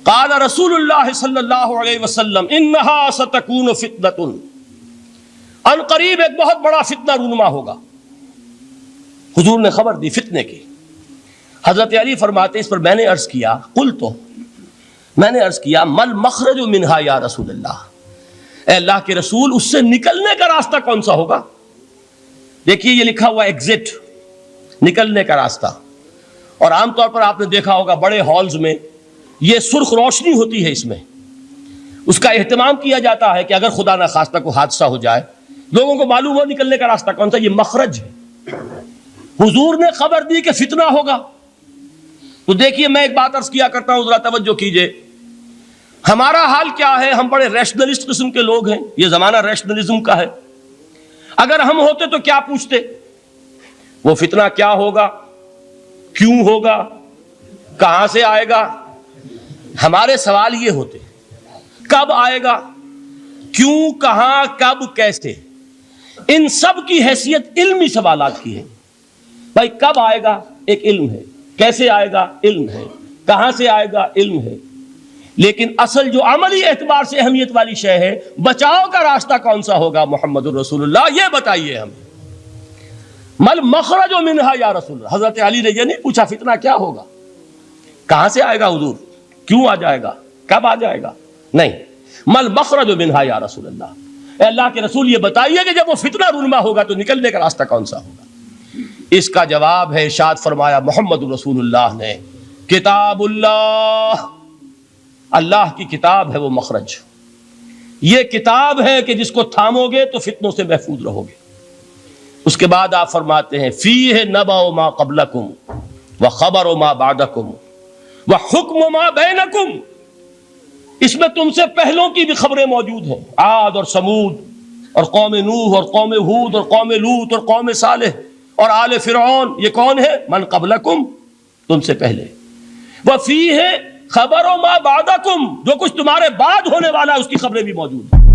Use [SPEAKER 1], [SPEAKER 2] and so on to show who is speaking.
[SPEAKER 1] قال رسول اللہ صلی اللہ علیہ وسلم انہا ستکون فتنۃ، ان قریب ایک بہت بڑا فتنہ رونما ہوگا۔ حضور نے خبر دی فتنے کی۔ حضرت علی فرماتے اس پر میں نے عرض کیا میں نے عرض کیا مل مخرج منہا یا رسول اللہ، اے اللہ کے رسول اس سے نکلنے کا راستہ کون سا ہوگا؟ دیکھیے یہ لکھا ہوا ایگزٹ، نکلنے کا راستہ۔ اور عام طور پر آپ نے دیکھا ہوگا بڑے ہالز میں یہ سرخ روشنی ہوتی ہے، اس میں اس کا اہتمام کیا جاتا ہے کہ اگر خدا نخواستہ کو حادثہ ہو جائے لوگوں کو معلوم ہو نکلنے کا راستہ کون سا، یہ مخرج ہے۔ حضور نے خبر دی کہ فتنہ ہوگا۔ تو دیکھیے میں ایک بات عرض کیا کرتا ہوں، ذرا توجہ کیجئے۔ ہمارا حال کیا ہے؟ ہم بڑے ریشنلسٹ قسم کے لوگ ہیں، یہ زمانہ ریشنلزم کا ہے۔ اگر ہم ہوتے تو کیا پوچھتے؟ وہ فتنہ کیا ہوگا، کیوں ہوگا، کہاں سے آئے گا؟ ہمارے سوال یہ ہوتے، کب آئے گا، کیوں، کہاں، کب، کیسے۔ ان سب کی حیثیت علمی سوالات کی ہے۔ بھائی کب آئے گا ایک علم ہے، کیسے آئے گا علم ہے، کہاں سے آئے گا علم ہے، لیکن اصل جو عملی اعتبار سے اہمیت والی شے ہے، بچاؤ کا راستہ کون سا ہوگا محمد الرسول اللہ، یہ بتائیے ہمیں۔ مل مخرج منہا یا رسول اللہ، حضرت علی نے یہ نہیں پوچھا فتنہ کیا ہوگا، کہاں سے آئے گا حضور، کیوں آ جائے گا، کب آ جائے گا، نہیں، مل مخرج منہا یا رسول اللہ، اے اللہ کے رسول یہ بتائیے کہ جب وہ فتنہ رونما ہوگا تو نکلنے کا راستہ کون سا ہوگا۔ اس کا جواب ہے، ارشاد فرمایا محمد رسول اللہ نے، کتاب اللہ، اللہ کی کتاب ہے وہ مخرج۔ یہ کتاب ہے کہ جس کو تھامو گے تو فتنوں سے محفوظ رہو گے۔ اس کے بعد آپ فرماتے ہیں فیہ نبأ ما قبلکم وخبر ما بعدکم وحکم ما بینکم، اس میں تم سے پہلوں کی بھی خبریں موجود ہیں، عاد اور سمود اور قوم نوح اور قوم ہود اور قوم لوط اور قوم صالح اور آل فرعون، یہ کون ہے؟ من قبلکم، تم سے پہلے۔ وفیہ خبر ما بعدکم، جو کچھ تمہارے بعد ہونے والا ہے اس کی خبریں بھی موجود ہیں۔